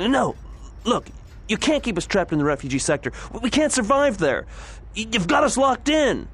No, look, you can't keep us trapped in the refugee sector. We can't survive there. You've got us locked in.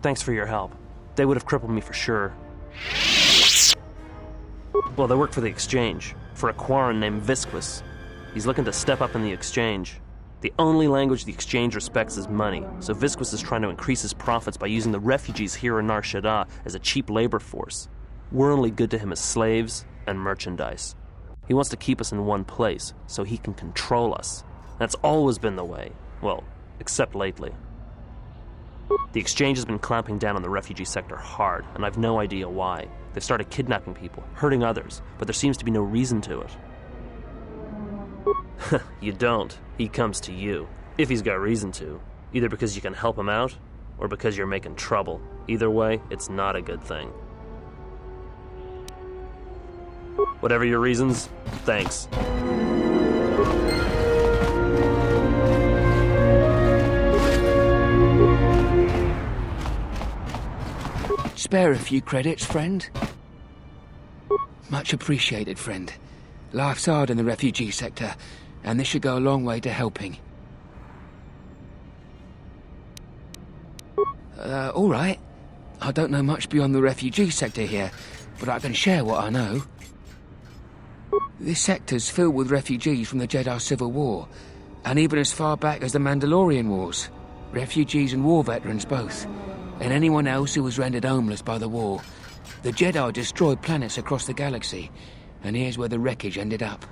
Thanks for your help. They would have crippled me for sure. Well, they work for the Exchange, for a Quarren named Visquis. He's looking to step up in the Exchange. The only language the Exchange respects is money, so Visquis is trying to increase his profits by using the refugees here in Nar Shaddaa as a cheap labor force. We're only good to him as slaves and merchandise. He wants to keep us in one place, so he can control us. That's always been the way. Well, except lately. The Exchange has been clamping down on the refugee sector hard, and I've no idea why. They've started kidnapping people, hurting others, but there seems to be no reason to it. You don't. He comes to you. If he's got reason to. Either because you can help him out, or because you're making trouble. Either way, it's not a good thing. Whatever your reasons, thanks. Spare a few credits, friend. Much appreciated, friend. Life's hard in the refugee sector, and this should go a long way to helping. All right. I don't know much beyond the refugee sector here, but I can share what I know. This sector's filled with refugees from the Jedi Civil War, and even as far back as the Mandalorian Wars. Refugees and war veterans both, and anyone else who was rendered homeless by the war. The Jedi destroyed planets across the galaxy, and here's where the wreckage ended up.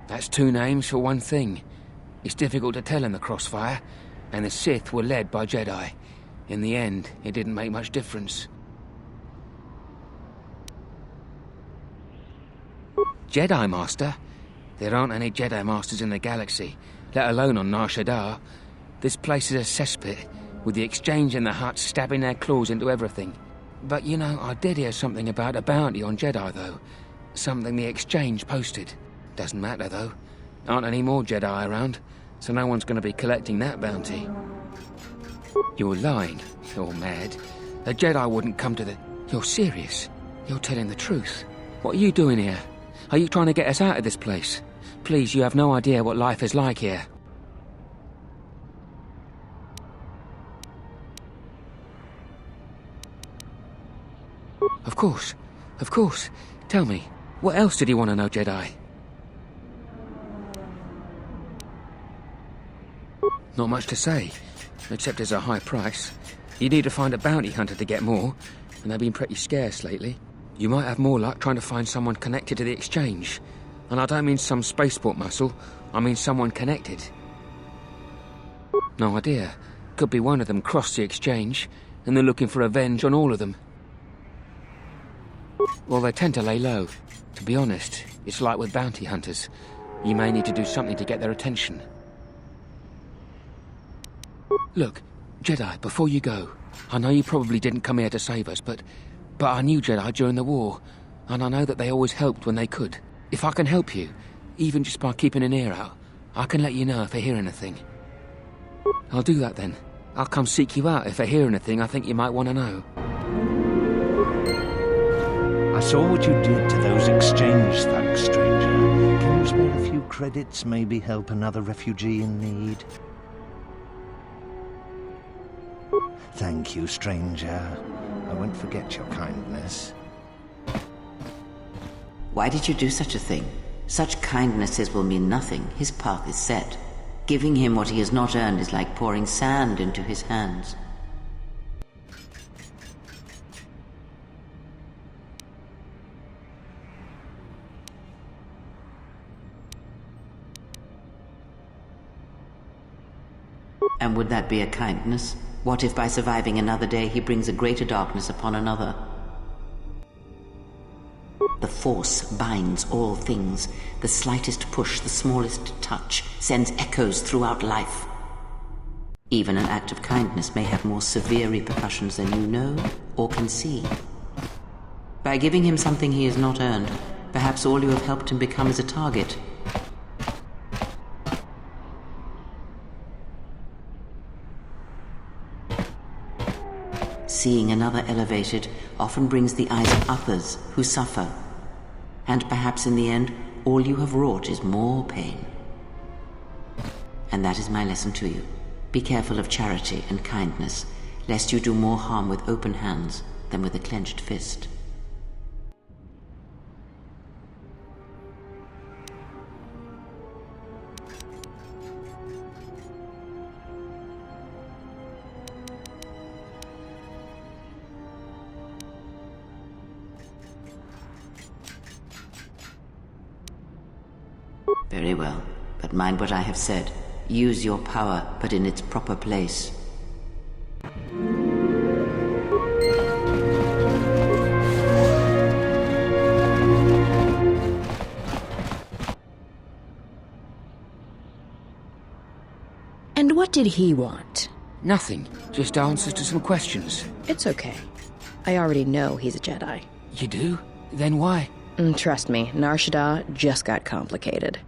That's two names for one thing. It's difficult to tell in the crossfire, and the Sith were led by Jedi. In the end, it didn't make much difference. Jedi Master? There aren't any Jedi Masters in the galaxy, let alone on Nar Shaddaa. This place is a cesspit, with the Exchange and the Hutts stabbing their claws into everything. But, you know, I did hear something about a bounty on Jedi, though. Something the Exchange posted. Doesn't matter, though. Aren't any more Jedi around, so no one's going to be collecting that bounty. You're lying. You're mad. A Jedi wouldn't come to the... You're serious. You're telling the truth. What are you doing here? Are you trying to get us out of this place? Please, you have no idea what life is like here. Of course. Of course. Tell me, what else did he want to know, Jedi? Not much to say, except it's a high price. You need to find a bounty hunter to get more, and they've been pretty scarce lately. You might have more luck trying to find someone connected to the Exchange. And I don't mean some spaceport muscle, I mean someone connected. No idea. Could be one of them crossed the Exchange, and they're looking for revenge on all of them. Well, they tend to lay low. To be honest, it's like with bounty hunters. You may need to do something to get their attention. Look, Jedi, before you go, I know you probably didn't come here to save us, but I knew Jedi during the war, and I know that they always helped when they could. If I can help you, even just by keeping an ear out, I can let you know if I hear anything. I'll do that then. I'll come seek you out if I hear anything I think you might want to know. I saw what you did to those Exchange thugs, stranger. Can you spare a few credits, maybe help another refugee in need? Thank you, stranger. I won't forget your kindness. Why did you do such a thing? Such kindnesses will mean nothing. His path is set. Giving him what he has not earned is like pouring sand into his hands. And would that be a kindness? What if by surviving another day he brings a greater darkness upon another? The Force binds all things. The slightest push, the smallest touch, sends echoes throughout life. Even an act of kindness may have more severe repercussions than you know or can see. By giving him something he has not earned, perhaps all you have helped him become is a target. Seeing another elevated often brings the eyes of others who suffer. And perhaps in the end, all you have wrought is more pain. And that is my lesson to you. Be careful of charity and kindness, lest you do more harm with open hands than with a clenched fist. Very well, but mind what I have said. Use your power, but in its proper place. And what did he want? Nothing. Just answers to some questions. It's okay. I already know he's a Jedi. You do? Then why? Trust me, Nar Shaddaa just got complicated.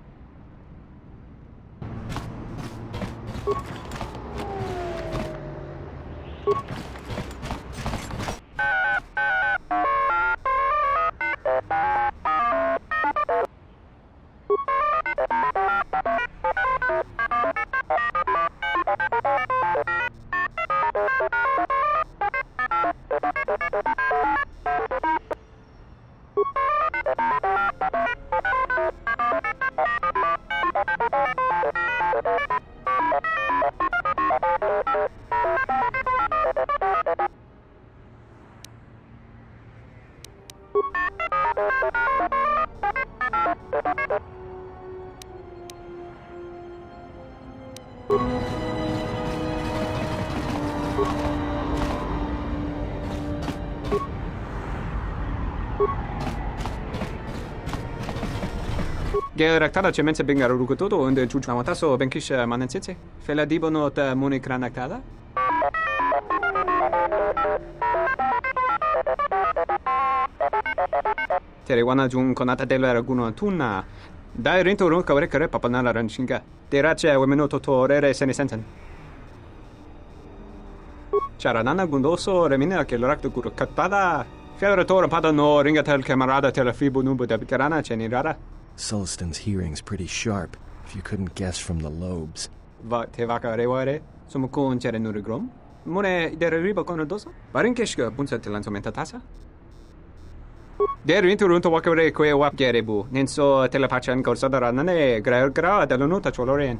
Geraktada cemense bengar rukutoto unde chuchamataso benkish manensetse. Fela dibono ta munikranaktada. Terewana jun konata della raguno tunna. Dai rento ron kavre kare papanala ranshinga. Terace wemenoto torere senesensen. Charanana gundoso remina che l'orakto guru katpada. Fiadra tora pada no ringatel camarada telafibu nubu da bikarana cenirara. Sullistan's hearing's pretty sharp, if you couldn't guess from the lobes. Va te vaka reware, sumukun chere nurigrom. Mune dere riba konodosa. Barinkeshka bunsa tilansomenta tasa. Der inturunto wakare kwe wap gerebu. Nenso telepachan korsadara nane gra dalonuta choloren.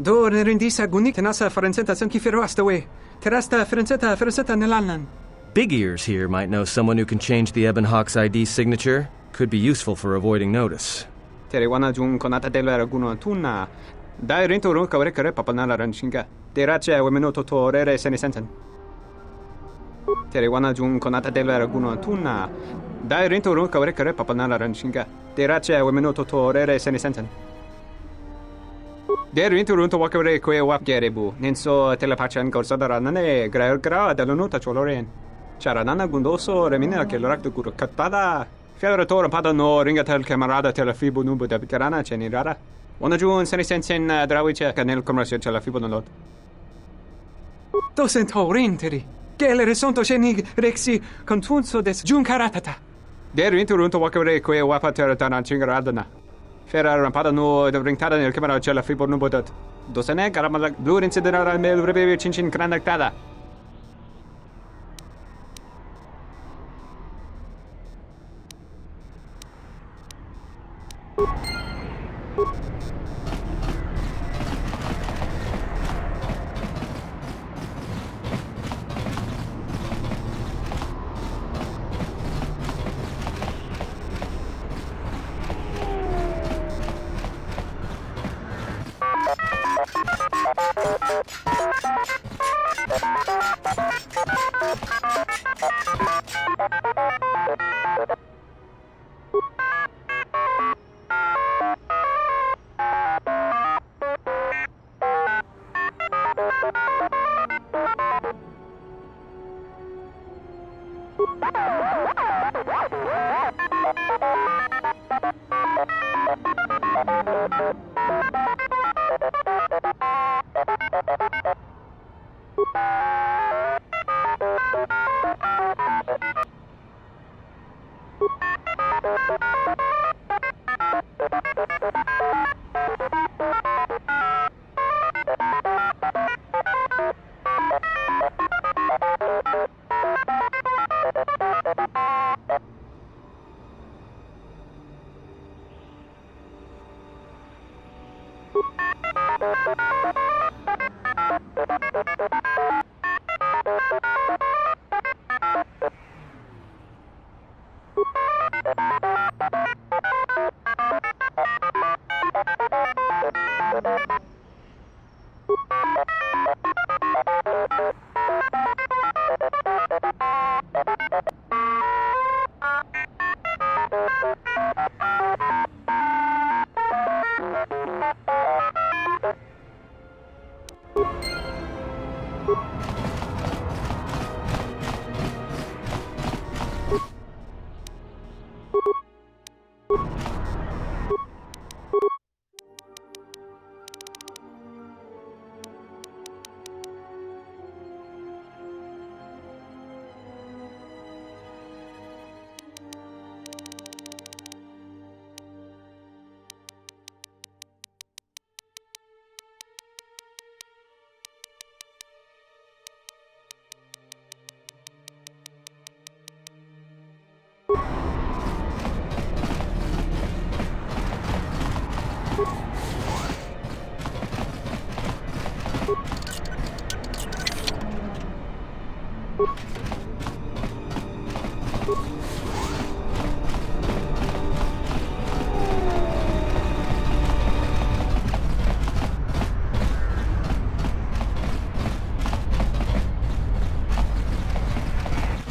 Do rindisa gunik tenasa farensenta sankifero astawe. Terasta ferenseta nelalnan. Big Ears here might know someone who can change the Ebon Hawk's ID signature. Could be useful for avoiding notice. Terewana jun konata della raguno tunna. Dai rento ron kavre kare papanala ranshinga. Terace wemenoto torere senesensen. Terewana jun konata della raguno tunna. Dai rento ron kavre kare papanala ranshinga. Terace wemenoto torere senesensen. Der rento ron to wakare kwe wap gerebu. Nenso telepachan korsadara nane gra dalonuta choloren. Charanana gundoso remina che l'orakto guru katpada. Fiadra tora pada no ringatel camarada telafibu nubu da bikarana cenirara. Wana jun senesensen drawice canel commercio telafibu nolot. Docent horinteri. Gele resonto cenig rexi contunso des jun karatata. Der inturunto wakare kwe wapatera tanan cingaradana. Fera rampada no ringtada nel camera telafibu nubu dat. Dosene caramalak blur incidera mel rebe cincin granactada.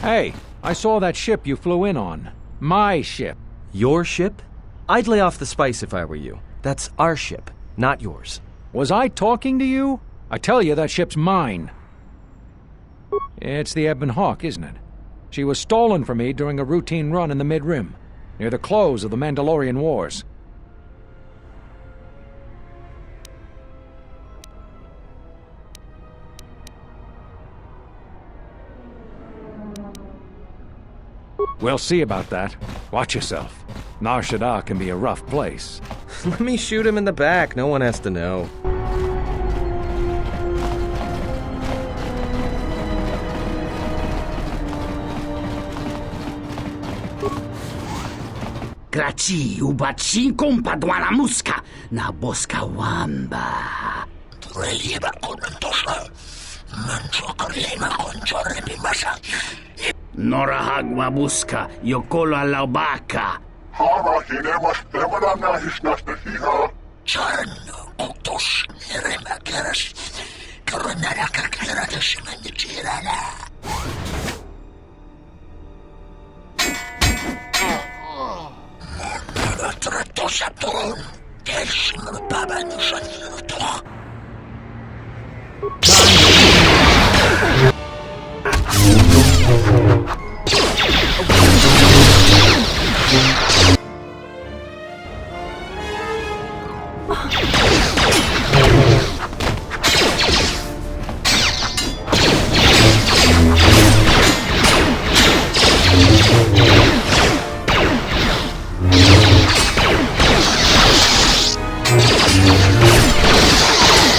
Hey, I saw that ship you flew in on. My ship. Your ship? I'd lay off the spice if I were you. That's our ship, not yours. Was I talking to you? I tell you, that ship's mine. It's the Ebon Hawk, isn't it? She was stolen from me during a routine run in the Mid-Rim, near the close of the Mandalorian Wars. We'll see about that. Watch yourself. Nar Shaddaa can be a rough place. Let me shoot him in the back. No one has to know. Graci ubaci kompadwana muska na boska wamba. Tureliba konantosha. Manchokorlema konchorrebi masa. Norahagwa buska yokolo alaubaka. Hava hinemas demanannahisnasta hiha. Charn kutos nerema keras. Koronaraka keratas menditirana. Tratosa turun. Delsim baba nusanirto.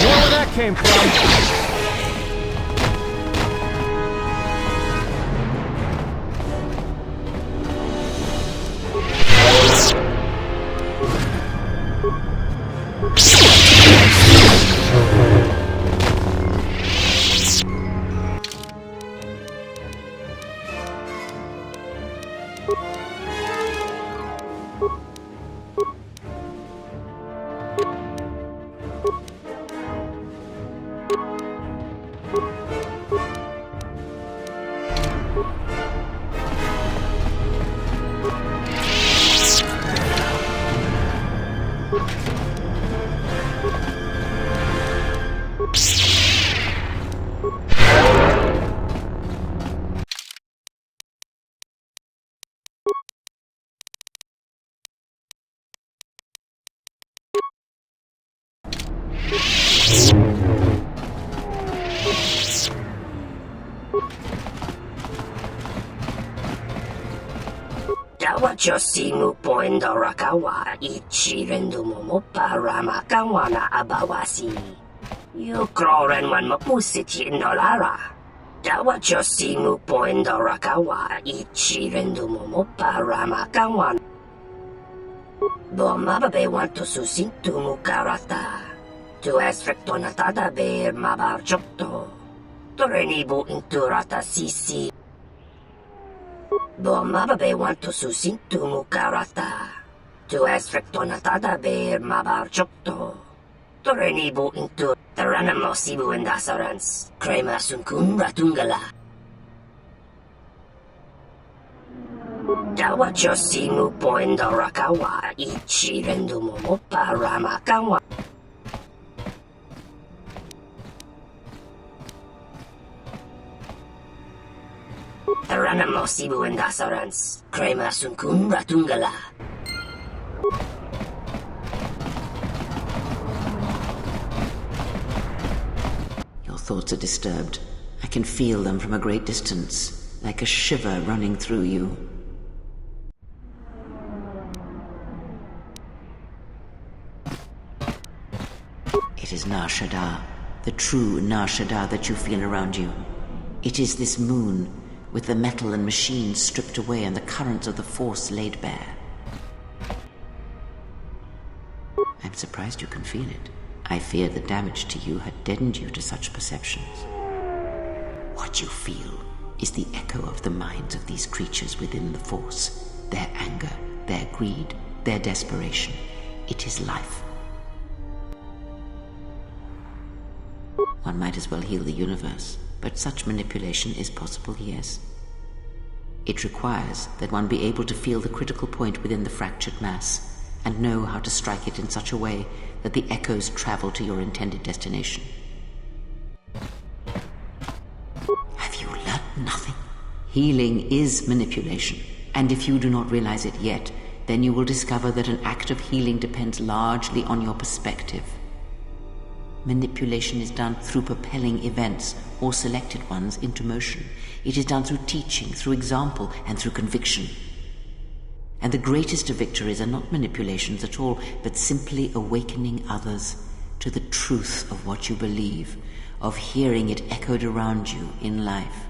Where that came from? Dawachosimu poindorakawa ichirendumomo paramakawana abawasi. Yukrorenwan mapusiti indolara. Dawachosimu poindorakawa ichirendumomo paramakawana. Bomababe wanto susintumu karata. Tu es rectonatada ber mabarjokto. Torenibu inturata sisi. Bomababe wanto susintumu karata. Tu es rectonatada ber mabarjokto. Torenibu intur. Taranamosibu indasarans. Crema sunkun ratungala. Dawachosimu poindorakawa ichirendumomo paramakawa. Taranamosibu indasarans. Crema sunkun ratungala. Your thoughts are disturbed. I can feel them from a great distance, like a shiver running through you. It is Nar Shaddaa, the true Nar Shaddaa that you feel around you. It is this moon, with the metal and machines stripped away and the currents of the Force laid bare. I'm surprised you can feel it. I fear the damage to you had deadened you to such perceptions. What you feel is the echo of the minds of these creatures within the Force, their anger, their greed, their desperation. It is life. One might as well heal the universe, but such manipulation is possible, yes. It requires that one be able to feel the critical point within the fractured mass, and know how to strike it in such a way that the echoes travel to your intended destination. Have you learned nothing? Healing is manipulation, and if you do not realize it yet, then you will discover that an act of healing depends largely on your perspective. Manipulation is done through propelling events, or selected ones, into motion. It is done through teaching, through example, and through conviction. And the greatest of victories are not manipulations at all, but simply awakening others to the truth of what you believe, of hearing it echoed around you in life.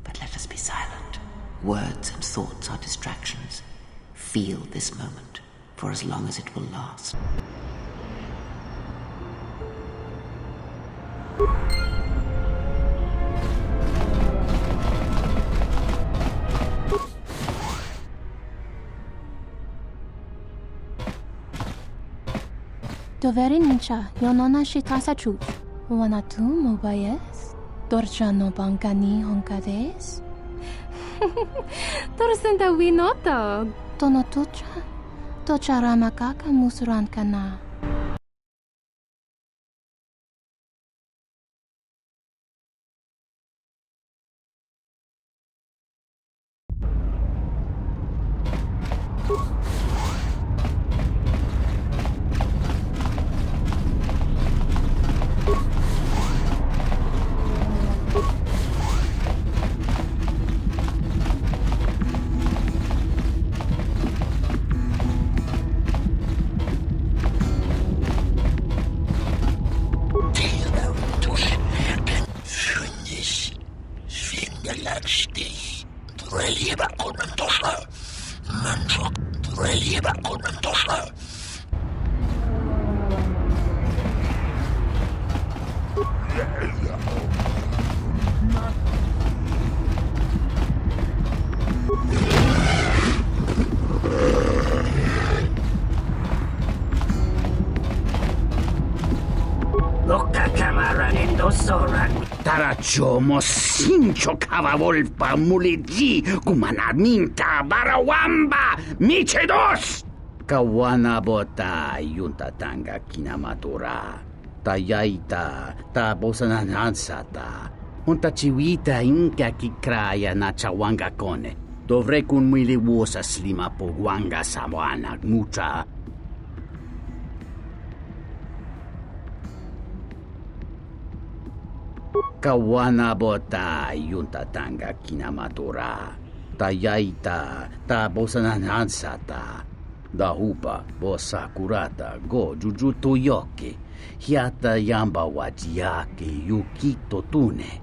But let us be silent. Words and thoughts are distractions. Feel this moment, for as long as it will last. Doverincha, yonona shitasa chuch. Wanatu mobayes. Dorcha no bankani honkades. Torsenta winota. Tonotucha. Tocha ramakaka musurankana. Tarachomo sincho kavavolpa muliji kumanaminta barawamba michedos kawana bota yunta tanga kinamatura tayaita ta bosananansata unta chiwita inka kikraya na chawanga kone dovrei kun miliwosa slima pogwanga sawana mucha. Kawana bota yunta tanga kinamatura Tayaita, ta bosananansata. Dahupa, bosakurata, go jujuto yoke. Hiata yamba wajiake yukito tune.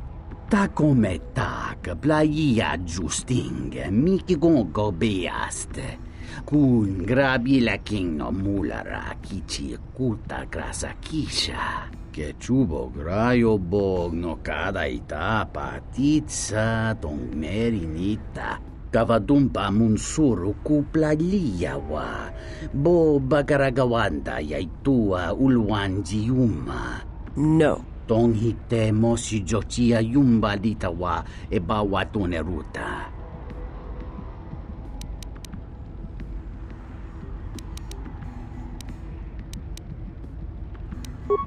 Ta come ta playa justing, miki gongo beaste. Kun grabi la king no mulara kichi kuta grasa kisha. Que chubo grayo bog no cada itapa titsa tong merinita. Kavadumpa munsuru kupla liyawa. Bo bagaragawanda yaitua ulwanji yuma. No. Tong hite mosi jochia yumba litawa e bawa ruta.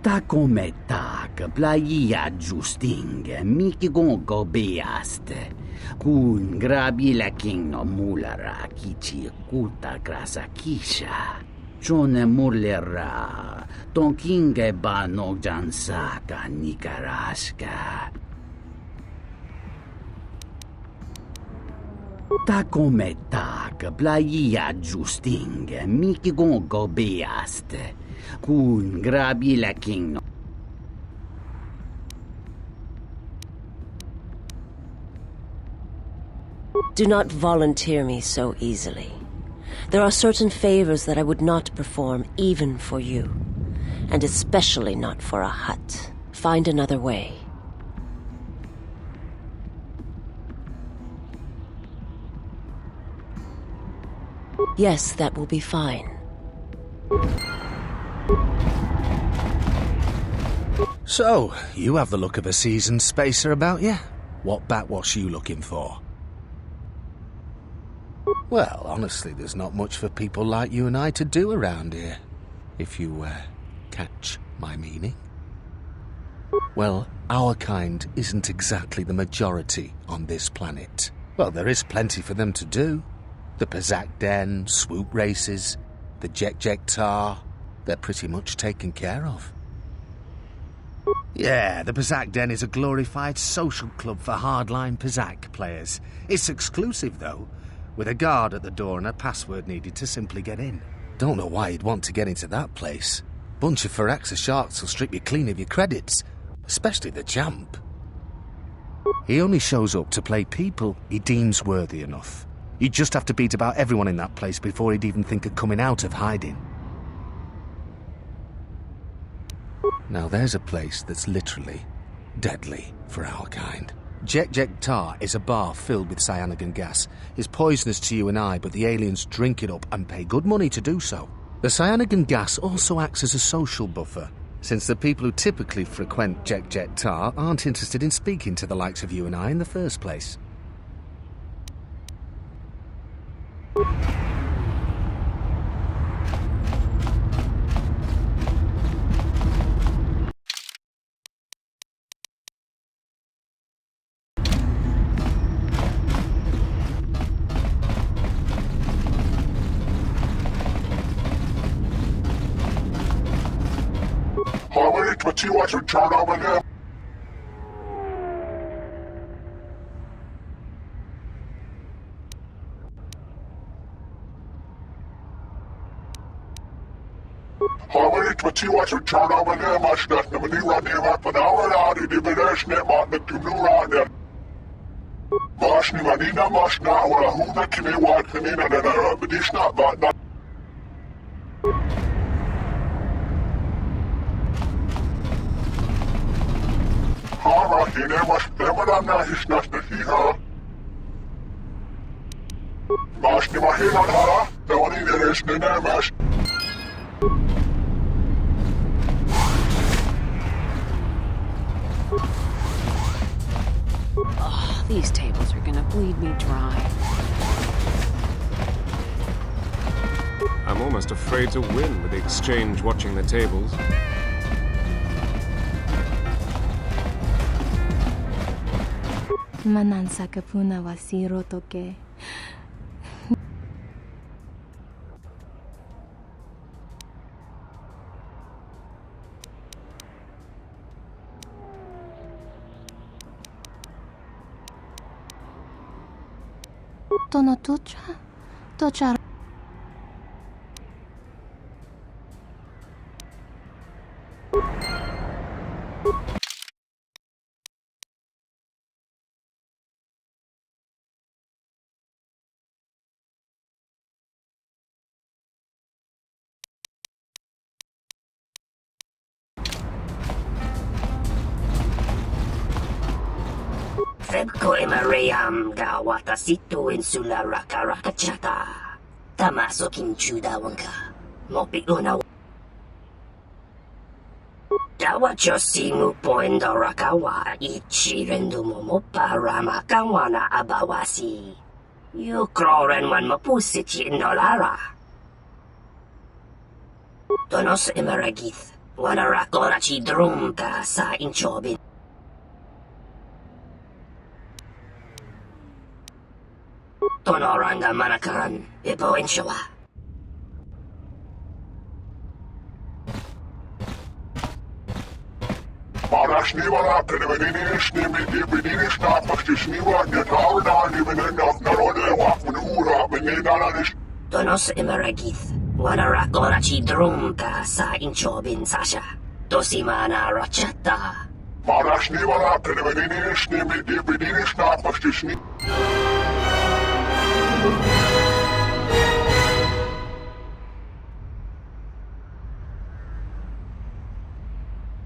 Ta come tak playa justing, miki gongo beaste. Kun grabi la king no mulara kichi kuta grasa kisha. Chone mulera, ton kinge ba no jansaka nikaraska. Ta come tak playa justing, miki gongo beaste. Kun grabi la king no. Do not volunteer me so easily. There are certain favors that I would not perform even for you, and especially not for a hut. Find another way. Yes, that will be fine. So, you have the look of a seasoned spacer about you. What backwash you looking for? Well, honestly, there's not much for people like you and I to do around here. If you, catch my meaning. Well, our kind isn't exactly the majority on this planet. Well, there is plenty for them to do. The Pazak Den, swoop races, the Jek Tar, they're pretty much taken care of. Yeah, the Pazak Den is a glorified social club for hardline Pazak players. It's exclusive, though, with a guard at the door and a password needed to simply get in. Don't know why you'd want to get into that place. Bunch of Firaxa sharks will strip you clean of your credits, especially the champ. He only shows up to play people he deems worthy enough. You'd just have to beat about everyone in that place before he'd even think of coming out of hiding. Now there's a place that's literally deadly for our kind. Jek Tar is a bar filled with cyanogen gas. It's poisonous to you and I, but the aliens drink it up and pay good money to do so. The cyanogen gas also acts as a social buffer, since the people who typically frequent Jek Tar aren't interested in speaking to the likes of you and I in the first place. Oh, these tables are gonna bleed me dry. I'm almost afraid to win with the exchange watching the tables. Manansa kapuna wasiro toke. Tono tucha. Tocha. Febko Mariam gawata situ insula raka rakachata. Tamaso kinchuda wanka. Mopi una. Dawa chosimu poendo rakawa ichi rendu momo para makawana abawasi. You kroren wan mapusiti indolara. Tonos emeragith. Wana rakora chi drumka sa inchobin. Tonoranga manakan, ipo inshawa. Marashniwala Kanavadinishni Midipidinish Napashniwa Natavana Niven of Narodewa Ura Benedanish. Tonos emeragith. Wana rakora chi drumka sa inchobin sasha. Tosimana rachata. Marashniwala Kanavadinishni Midipidinish Napashni.